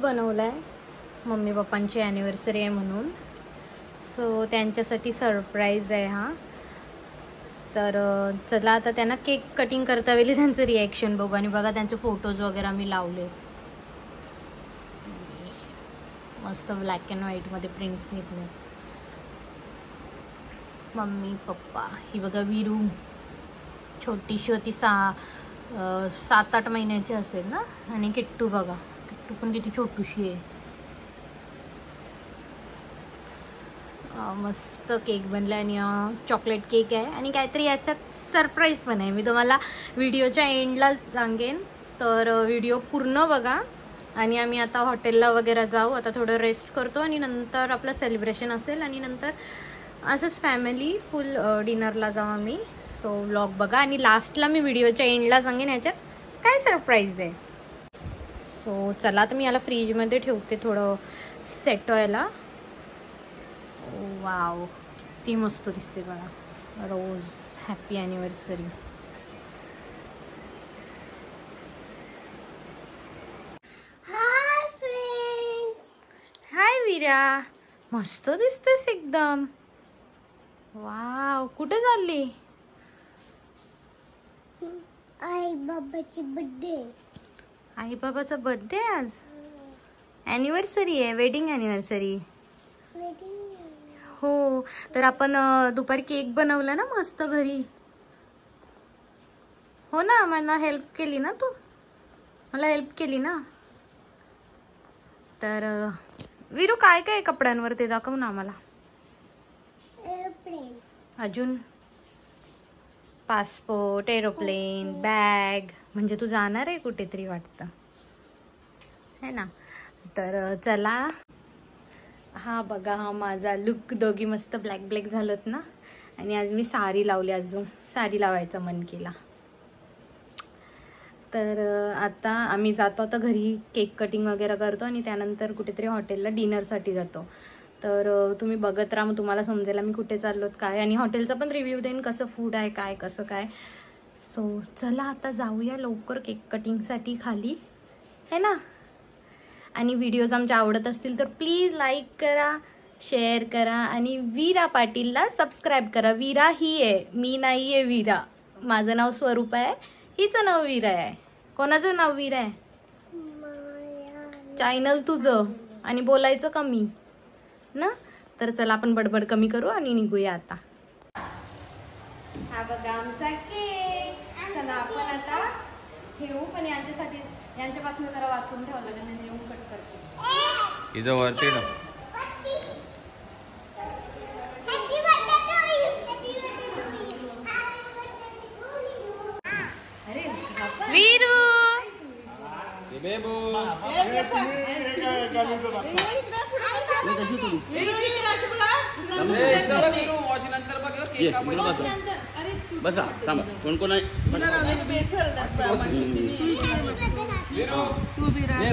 बनवलाय मम्मी पप्पांची ॲनिव्हर्सरी आहे म्हणून. सो त्यांच्यासाठी सरप्राईज आहे हा. तर चला आता त्यांना केक कटिंग करता वेळी त्यांचं रिॲक्शन बघू. आणि बघा त्यांचे फोटोज वगैरे मी लावले मस्त ब्लॅक अँड व्हाईटमध्ये प्रिंट्स घेतले. मम्मी पप्पा, ही बघा वीरू छोटीशी होती, 7-8 महिन्याची असेल ना. आणि किट्टू बघा, किट्टू पण किती छोटूशी आहे. मस्त केक बनला आणि चॉकलेट केक आहे आणि काहीतरी याच्यात सरप्राईज पण आहे. मी तुम्हाला व्हिडिओच्या एंडला सांगेन, तर व्हिडिओ पूर्ण बघा. आणि आम्ही आता हॉटेलला वगैरे जाऊ. आता थोडं रेस्ट करतो आणि नंतर आपलं सेलिब्रेशन असेल आणि नंतर असंच फॅमिली फुल डिनरला जाऊ आम्ही. सो व्लॉग बघा आणि लास्टला मी व्हिडिओच्या एंडला सांगेन ह्याच्यात काय सरप्राईज आहे. सो चला तर मी याला फ्रीजमध्ये ठेवते थोडं सेट व्हायला. वाव ती मस्त दिसते बघा. रोज happy anniversary. Hi friends. Hi Veera, मस्त दिसतेस एकदम. वाव कुठे चालली? आई बाबाची बर्थडे. आई बाबाचा बर्थडे आज. ॲनिव्हर्सरी आहे, वेडिंग ॲनिव्हर्सरी. हो, तर आपण दुपारी केक बनवला ना मस्त घरी. हो ना, मला हेल्प केली ना तू, मला हेल्प केली ना. तर वीरू काय काय कपड्यांवर ते दाखव ना आम्हाला. एरोप्लेन, अजून पासपोर्ट, एरोप्लेन, बॅग. म्हणजे तू जाणार आहे कुठेतरी वाटतं है ना. तर चला, हा बघा हा माझा लुक. दोघी मस्त ब्लॅक ब्लॅक झालोत ना. आणि आज मी साडी लावली, अजून साडी लावायचं मन केला. तर आता आम्ही जातो आता घरी, केक कटिंग वगैरे करतो आणि त्यानंतर कुठेतरी हॉटेलला डिनरसाठी जातो. तर तुम्ही बघत राहा, मग तुम्हाला समजेल आम्ही कुठे चाललोत काय. आणि हॉटेलचा पण रिव्ह्यू देईन, कसं फूड आहे काय कसं काय. सो चला आता जाऊया लवकर केक कटिंगसाठी खाली है ना. आणि व्हिडिओज आमच्या आवडत असतील तर प्लीज लाईक करा, शेअर करा आणि वीरा पाटीलला सबस्क्राईब करा. वीरा ही आहे, मी नाही आहे वीरा. माझं नाव स्वरूप आहे, हिचं नाव वीरा आहे. कोणाचं नाव वीरा आहे? चॅनल तुझं. आणि बोलायचं कमी ना. तर चला आपण बडबड कमी करू आणि निघूया आता. हा बघा आमचा केक. चला आपण आता ठेवू, पण यांच्यासाठी यांच्यापासून जरा वाचून ठेवावं लागेल आणि येऊन कट करते. इथं वरती ना. वीरू बसा थांबा. कोण कोण आहे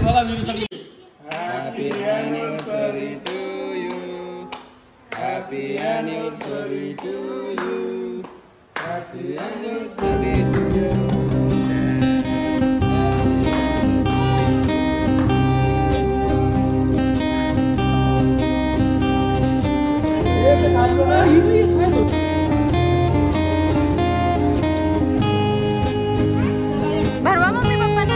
बाबा वीरू सगळी. Happy anniversary to you, happy anniversary to you, happy anniversary to you. भरवा मम्मी पप्पांना.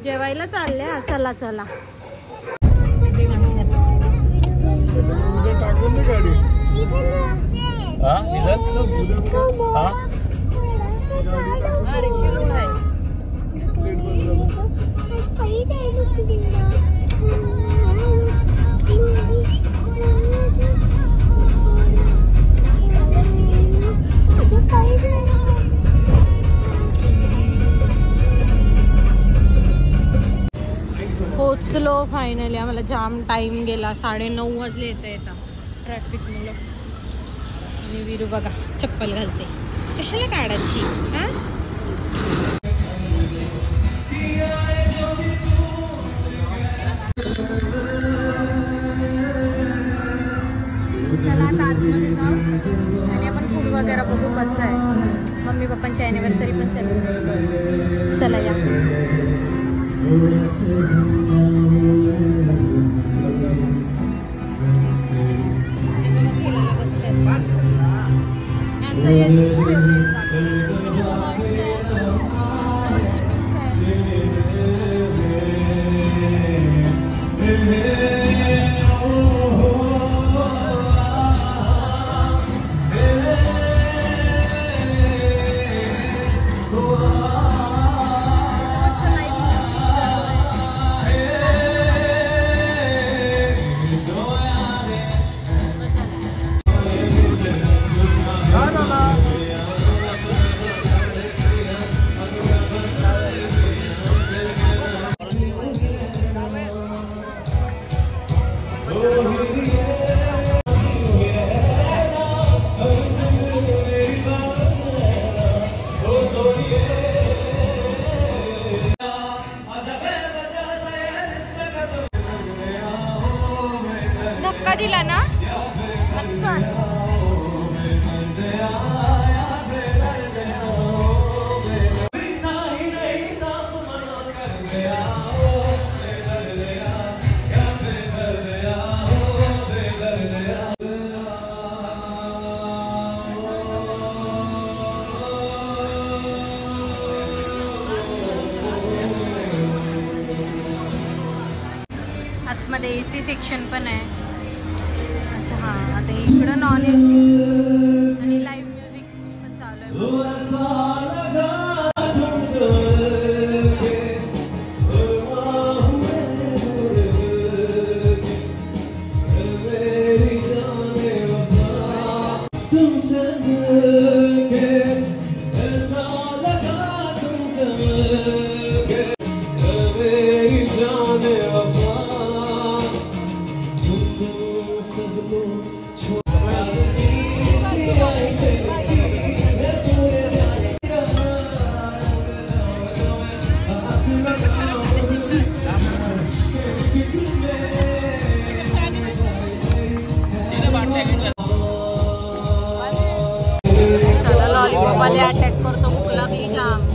जेवायला चालले. चला चला. हा निघाल हा पोचलो फायनली. आम्हाला जाम टाइम गेला. 9:30 वाजले येता ट्रॅफिक मुलं. आणि वीरू बघा चप्पल घालते. कशाला काढायची हा? चला आता आतमध्ये जाऊ आणि आपण फूड वगैरे बघू कसं आहे. मम्मी पप्पांची ॲनिव्हर्सरी पण सेलिब्रेट करू. चला या. धक्का दिला ना. आतमध्ये AC सेक्शन पण आहे. अच्छा हा. आता इकडं नॉन AC आणि लाईव्ह म्युझिक पण चालू आहे. लॉलीपॉप अटॅक करतो. भूक लागली जाम.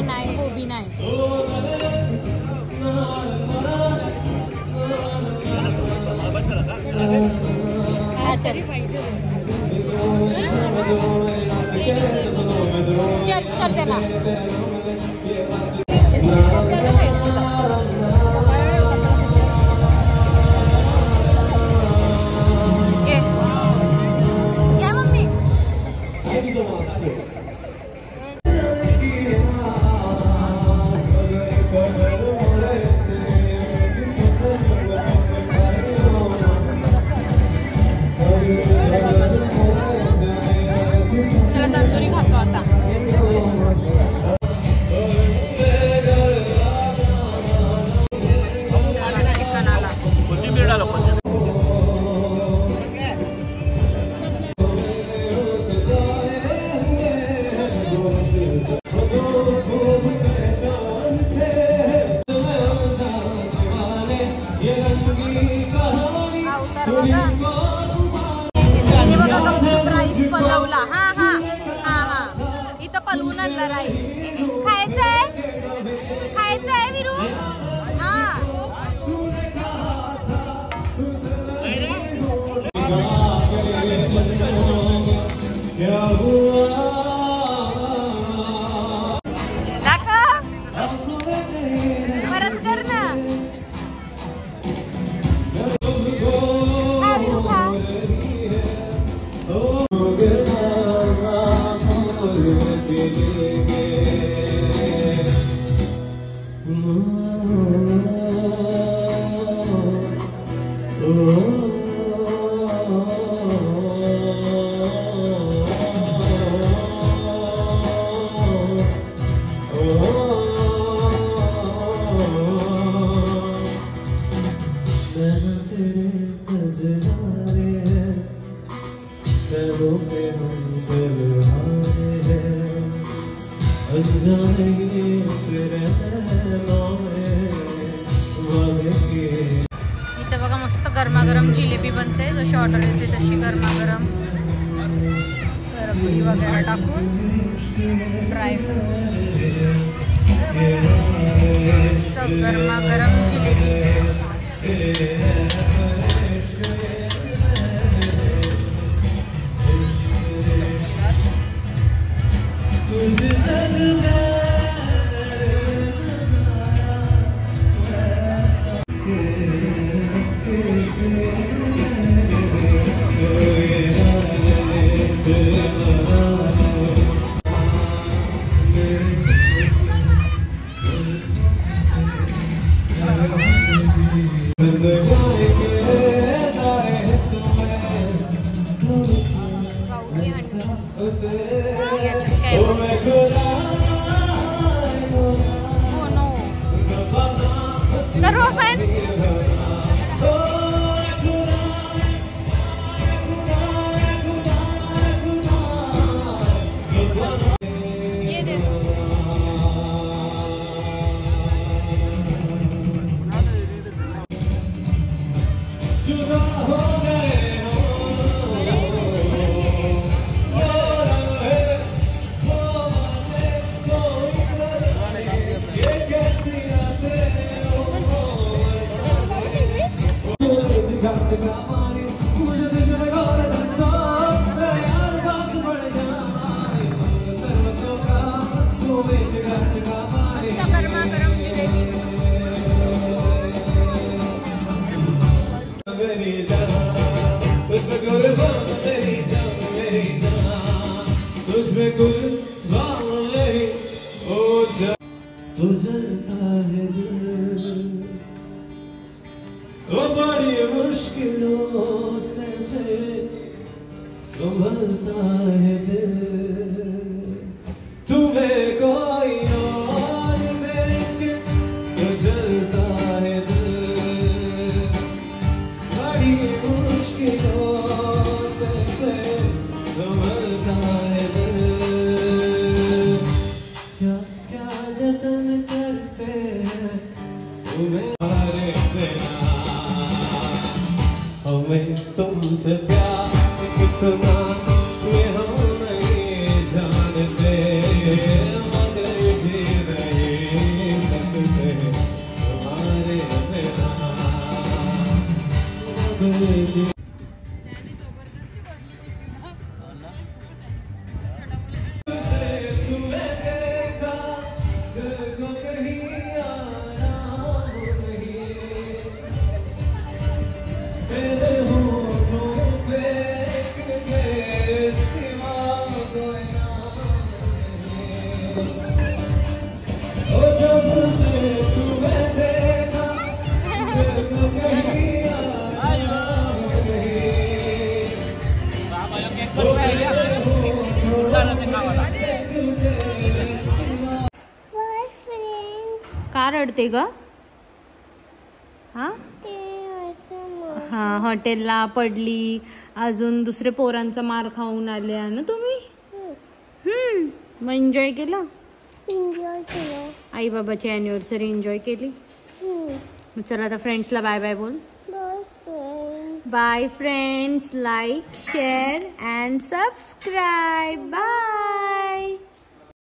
नाही गोबी नाही. चर्च करते ना. तंदुरी खातो आता. चिकन आला. पलवला. हा हा हा हा. इथं पलवून आणला राईस. खायचंय विरू. हा पैरों पे हम दिल हारे हैं, अनजाने तेरे नाम वादे। इथे बघा मस्त गरमागरम जिलेबी बनते, जशी ऑर्डर येते तशी गरमागरम रबडी वगैरे टाकून ड्रायफ्रूट, गरमागरम जिलेबी। बड़ी मुश्किलों से संभलता है दिल, तुम्हें कोई और देखे तो जलता है दिल। बड़ी मुश्किलों से संभलता है दिल। क्या क्या जतन करते हैं तुम्हें हमें तुमसे प्यार कितना ये हम नहीं जानते, मगर जी नहीं सकते तुम्हारे बिना। तुम्हें देखा दिल को कहीं आराम नहीं, का रडते ग? हा हॉटेलला पडली, अजून दुसरे पोरांचा मार खाऊन आले ना तुम्ही. मग एन्जॉय केलं? एन्जॉय केलं. आई बाबाची अॅनिव्हर्सरी एन्जॉय केली. मग चला आता फ्रेंड्सला बाय बाय बोल. Bye friends, like share and subscribe. Bye.